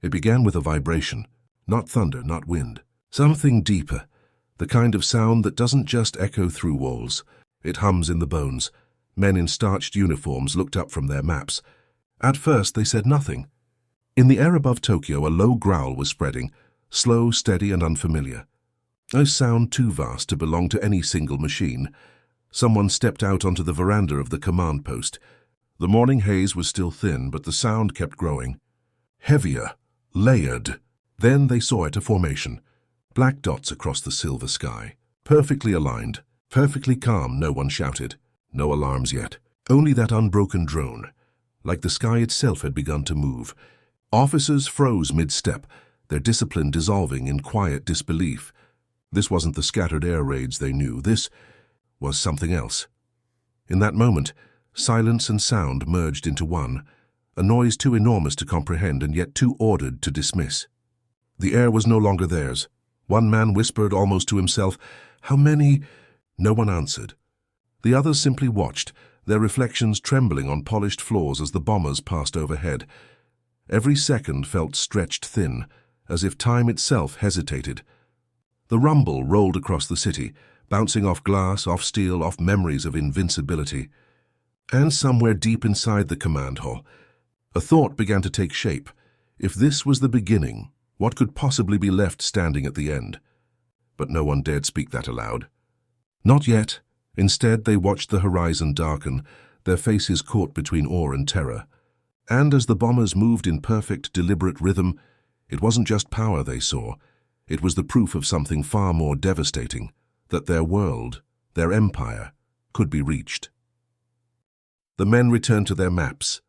It began with a vibration, not thunder, not wind. Something deeper, the kind of sound that doesn't just echo through walls. It hums in the bones. Men in starched uniforms looked up from their maps. At first they said nothing. In the air above Tokyo, a low growl was spreading, slow, steady, and unfamiliar. A sound too vast to belong to any single machine. Someone stepped out onto the veranda of the command post. The morning haze was still thin, but the sound kept growing. Heavier, layered. Then they saw it, a formation. Black dots across the silver sky. Perfectly aligned, perfectly calm. No one shouted. No alarms yet. Only that unbroken drone. Like the sky itself had begun to move. Officers froze mid-step, their discipline dissolving in quiet disbelief. This wasn't the scattered air raids they knew. This was something else. In that moment, silence and sound merged into one, a noise too enormous to comprehend and yet too ordered to dismiss. The air was no longer theirs. One man whispered almost to himself, "How many?" No one answered. The others simply watched, their reflections trembling on polished floors as the bombers passed overhead. Every second felt stretched thin, as if time itself hesitated. The rumble rolled across the city, bouncing off glass, off steel, off memories of invincibility. And somewhere deep inside the command hall, a thought began to take shape. If this was the beginning, what could possibly be left standing at the end? But no one dared speak that aloud. Not yet. Instead, they watched the horizon darken, their faces caught between awe and terror. And as the bombers moved in perfect, deliberate rhythm, it wasn't just power they saw. It was the proof of something far more devastating, that their world, their empire, could be reached. The men returned to their maps.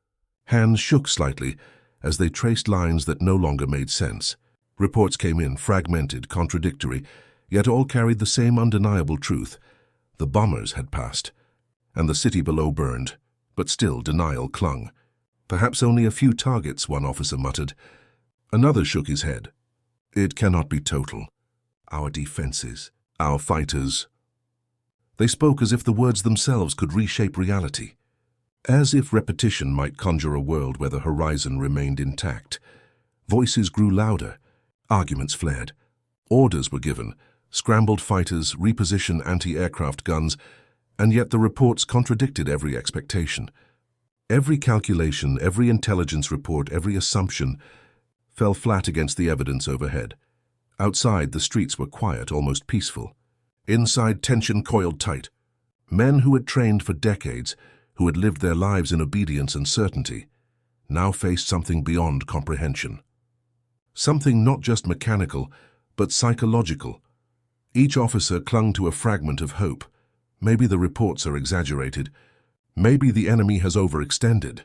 Hands shook slightly as they traced lines that no longer made sense. Reports came in, fragmented, contradictory, yet all carried the same undeniable truth. The bombers had passed, and the city below burned, but still denial clung. Perhaps only a few targets, one officer muttered. Another shook his head. It cannot be total. Our defenses, our fighters. They spoke as if the words themselves could reshape reality. As if repetition might conjure a world where the horizon remained intact. Voices grew louder. Arguments flared. Orders were given. Scrambled fighters, reposition anti-aircraft guns, and yet the reports contradicted every expectation. Every calculation, every intelligence report, every assumption fell flat against the evidence overhead. Outside, the streets were quiet, almost peaceful. Inside, tension coiled tight. Men who had trained for decades, who had lived their lives in obedience and certainty, now faced something beyond comprehension. Something not just mechanical, but psychological. Each officer clung to a fragment of hope. Maybe the reports are exaggerated. Maybe the enemy has overextended.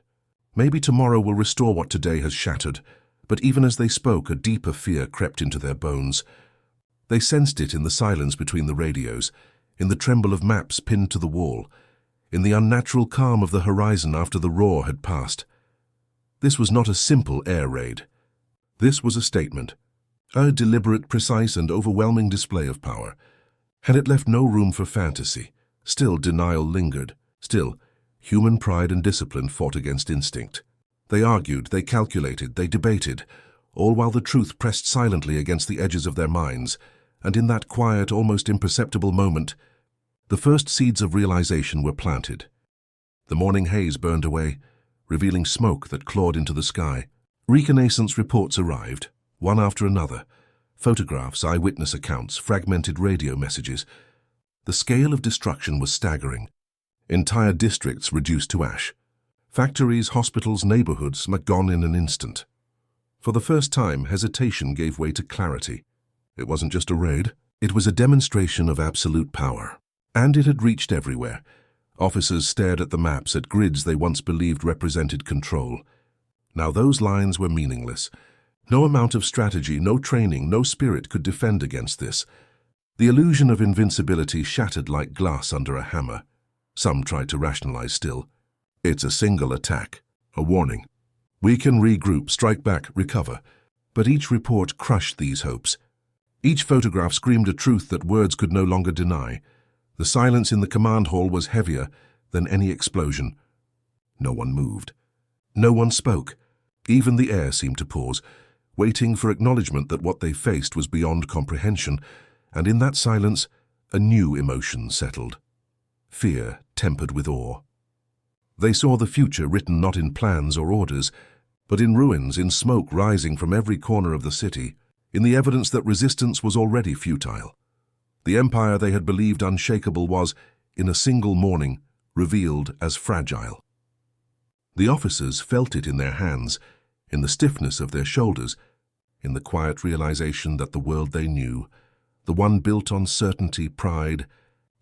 Maybe tomorrow will restore what today has shattered. But even as they spoke, a deeper fear crept into their bones. They sensed it in the silence between the radios, in the tremble of maps pinned to the wall, in the unnatural calm of the horizon after the roar had passed. This was not a simple air raid. This was a statement, a deliberate, precise, and overwhelming display of power. And it left no room for fantasy. Still, denial lingered. Still, human pride and discipline fought against instinct. They argued, they calculated, they debated, all while the truth pressed silently against the edges of their minds. And in that quiet, almost imperceptible moment, the first seeds of realization were planted. The morning haze burned away, revealing smoke that clawed into the sky. Reconnaissance reports arrived, one after another. Photographs, eyewitness accounts, fragmented radio messages. The scale of destruction was staggering. Entire districts reduced to ash. Factories, hospitals, neighborhoods gone in an instant. For the first time, hesitation gave way to clarity. It wasn't just a raid. It was a demonstration of absolute power. And it had reached everywhere. Officers stared at the maps, at grids they once believed represented control. Now those lines were meaningless. No amount of strategy, no training, no spirit could defend against this. The illusion of invincibility shattered like glass under a hammer. Some tried to rationalize still. It's a single attack, a warning. We can regroup, strike back, recover. But each report crushed these hopes. Each photograph screamed a truth that words could no longer deny. The silence in the command hall was heavier than any explosion. No one moved. No one spoke. Even the air seemed to pause, waiting for acknowledgement that what they faced was beyond comprehension, and in that silence, a new emotion settled. Fear tempered with awe. They saw the future written not in plans or orders, but in ruins, in smoke rising from every corner of the city, in the evidence that resistance was already futile. The empire they had believed unshakable was, in a single morning, revealed as fragile. The officers felt it in their hands, in the stiffness of their shoulders, in the quiet realization that the world they knew, the one built on certainty, pride,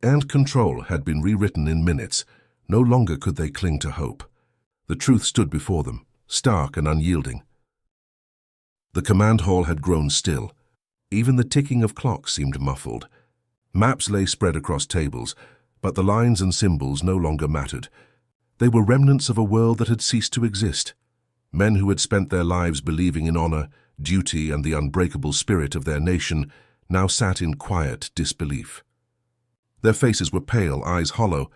and control, had been rewritten in minutes. No longer could they cling to hope. The truth stood before them, stark and unyielding. The command hall had grown still. Even the ticking of clocks seemed muffled. Maps lay spread across tables, but the lines and symbols no longer mattered. They were remnants of a world that had ceased to exist. Men who had spent their lives believing in honor, duty, and the unbreakable spirit of their nation now sat in quiet disbelief. Their faces were pale, eyes hollow.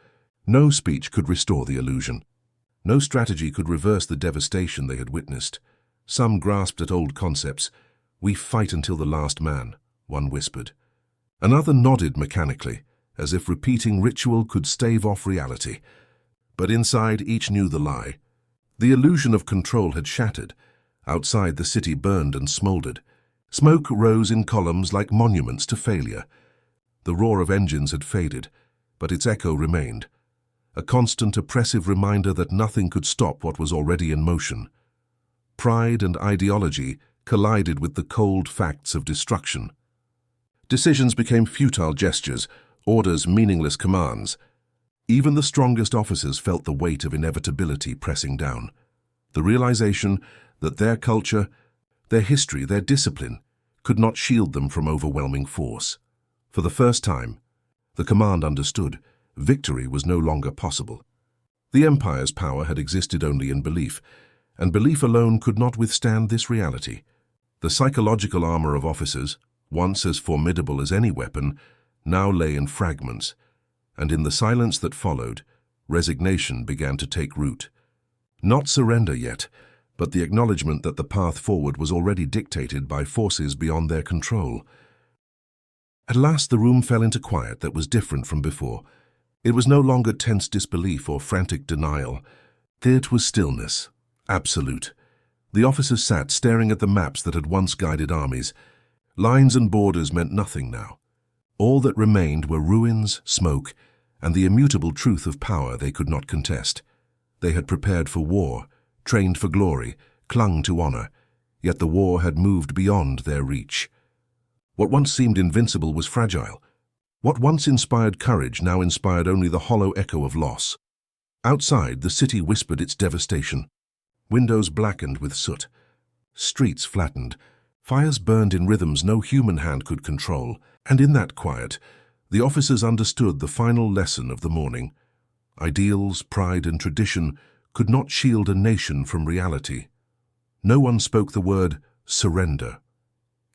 No speech could restore the illusion. No strategy could reverse the devastation they had witnessed. Some grasped at old concepts. "We fight until the last man," one whispered. Another nodded mechanically, as if repeating ritual could stave off reality. But inside, each knew the lie. The illusion of control had shattered. Outside, the city burned and smoldered. Smoke rose in columns like monuments to failure. The roar of engines had faded, but its echo remained, a constant, oppressive reminder that nothing could stop what was already in motion. Pride and ideology collided with the cold facts of destruction. Decisions became futile gestures, orders meaningless commands. Even the strongest officers felt the weight of inevitability pressing down. The realization that their culture, their history, their discipline could not shield them from overwhelming force. For the first time, the command understood victory was no longer possible. The empire's power had existed only in belief, and belief alone could not withstand this reality. The psychological armor of officers, once as formidable as any weapon, now lay in fragments, and in the silence that followed, resignation began to take root. Not surrender yet, but the acknowledgement that the path forward was already dictated by forces beyond their control. At last the room fell into quiet that was different from before. It was no longer tense disbelief or frantic denial. It was stillness, absolute. The officers sat staring at the maps that had once guided armies. Lines and borders meant nothing now. All that remained were ruins, smoke, and the immutable truth of power they could not contest. They had prepared for war, trained for glory, clung to honor, yet the war had moved beyond their reach. What once seemed invincible was fragile. What once inspired courage now inspired only the hollow echo of loss. Outside, the city whispered its devastation. Windows blackened with soot. Streets flattened. Fires burned in rhythms no human hand could control. And in that quiet, the officers understood the final lesson of the morning. Ideals, pride, and tradition could not shield a nation from reality. No one spoke the word surrender.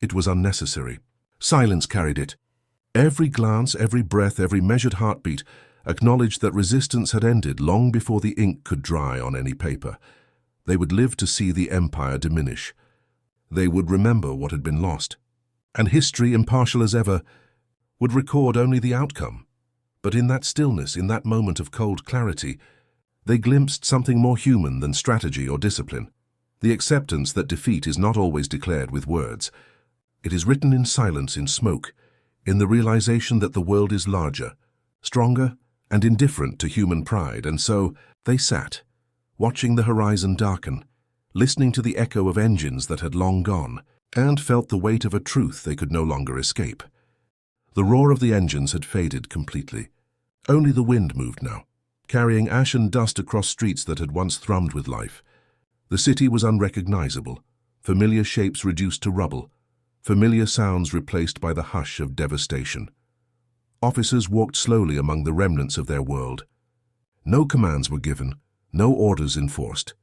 It was unnecessary. Silence carried it. Every glance, every breath, every measured heartbeat acknowledged that resistance had ended long before the ink could dry on any paper. They would live to see the empire diminish. They would remember what had been lost. And history, impartial as ever, would record only the outcome. But in that stillness, in that moment of cold clarity, they glimpsed something more human than strategy or discipline. The acceptance that defeat is not always declared with words. It is written in silence, in smoke, in the realization that the world is larger, stronger, and indifferent to human pride. And so they sat, watching the horizon darken, listening to the echo of engines that had long gone, and felt the weight of a truth they could no longer escape. The roar of the engines had faded completely. Only the wind moved now, carrying ash and dust across streets that had once thrummed with life. The city was unrecognizable, familiar shapes reduced to rubble, familiar sounds replaced by the hush of devastation. Officers walked slowly among the remnants of their world. No commands were given, no orders enforced.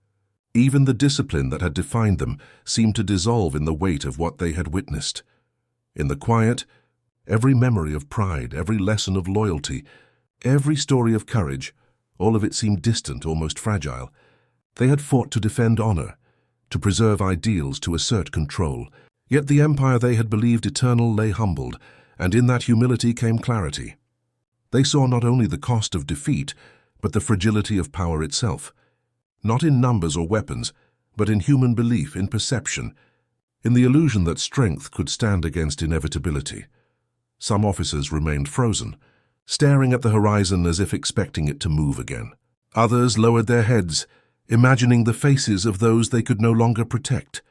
Even the discipline that had defined them seemed to dissolve in the weight of what they had witnessed. In the quiet, every memory of pride, every lesson of loyalty, every story of courage, all of it seemed distant, almost fragile. They had fought to defend honor, to preserve ideals, to assert control. Yet the empire they had believed eternal lay humbled, and in that humility came clarity. They saw not only the cost of defeat, but the fragility of power itself. Not in numbers or weapons, but in human belief, in perception, in the illusion that strength could stand against inevitability. Some officers remained frozen, staring at the horizon as if expecting it to move again. Others lowered their heads, imagining the faces of those they could no longer protect.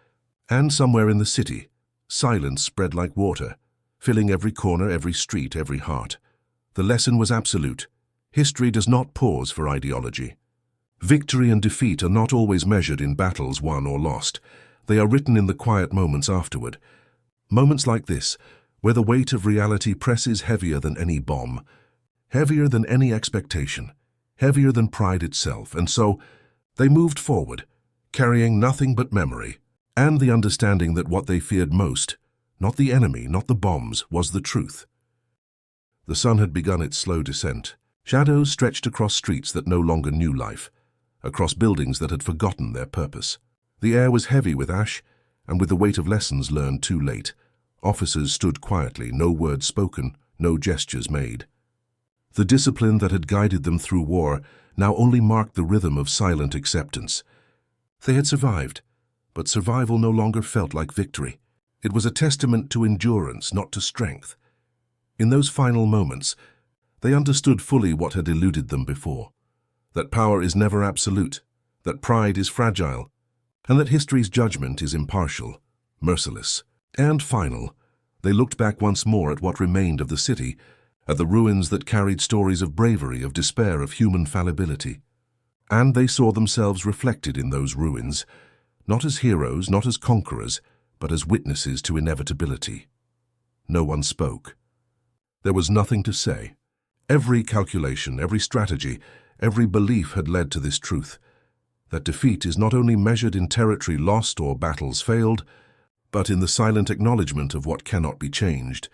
And somewhere in the city, silence spread like water, filling every corner, every street, every heart. The lesson was absolute. History does not pause for ideology. Victory and defeat are not always measured in battles won or lost. They are written in the quiet moments afterward. Moments like this, where the weight of reality presses heavier than any bomb, heavier than any expectation, heavier than pride itself. And so, they moved forward, carrying nothing but memory, and the understanding that what they feared most, not the enemy, not the bombs, was the truth. The sun had begun its slow descent. Shadows stretched across streets that no longer knew life, across buildings that had forgotten their purpose. The air was heavy with ash, and with the weight of lessons learned too late. Officers stood quietly, no words spoken, no gestures made. The discipline that had guided them through war now only marked the rhythm of silent acceptance. They had survived, but survival no longer felt like victory. It was a testament to endurance, not to strength. In those final moments, they understood fully what had eluded them before, that power is never absolute, that pride is fragile, and that history's judgment is impartial, merciless, and final. They looked back once more at what remained of the city, at the ruins that carried stories of bravery, of despair, of human fallibility. And they saw themselves reflected in those ruins, not as heroes, not as conquerors, but as witnesses to inevitability. No one spoke. There was nothing to say. Every calculation, every strategy, every belief had led to this truth, that defeat is not only measured in territory lost or battles failed, but in the silent acknowledgement of what cannot be changed.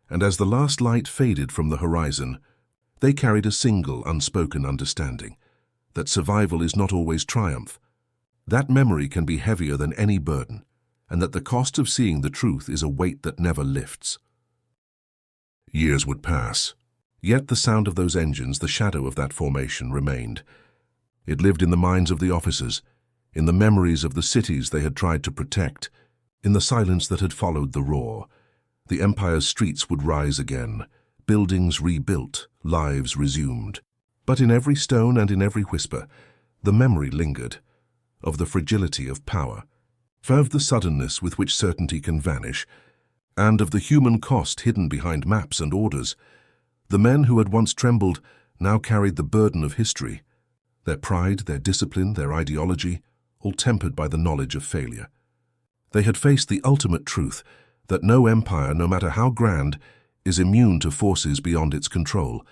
And as the last light faded from the horizon, they carried a single unspoken understanding, that survival is not always triumph. That memory can be heavier than any burden, and that the cost of seeing the truth is a weight that never lifts. Years would pass, yet the sound of those engines, the shadow of that formation, remained. It lived in the minds of the officers, in the memories of the cities they had tried to protect, in the silence that had followed the roar. The empire's streets would rise again, buildings rebuilt, lives resumed. But in every stone and in every whisper, the memory lingered, of the fragility of power, of the suddenness with which certainty can vanish, and of the human cost hidden behind maps and orders. The men who had once trembled now carried the burden of history, their pride, their discipline, their ideology, all tempered by the knowledge of failure. They had faced the ultimate truth, that no empire, no matter how grand, is immune to forces beyond its control.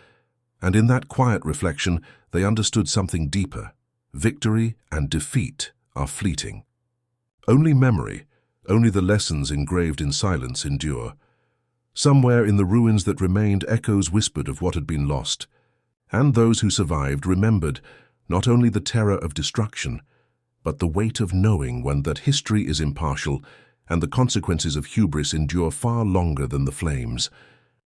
And in that quiet reflection, they understood something deeper. Victory and defeat are fleeting. Only memory, only the lessons engraved in silence endure. Somewhere in the ruins that remained, echoes whispered of what had been lost. And those who survived remembered not only the terror of destruction, but the weight of knowing that history is impartial and the consequences of hubris endure far longer than the flames.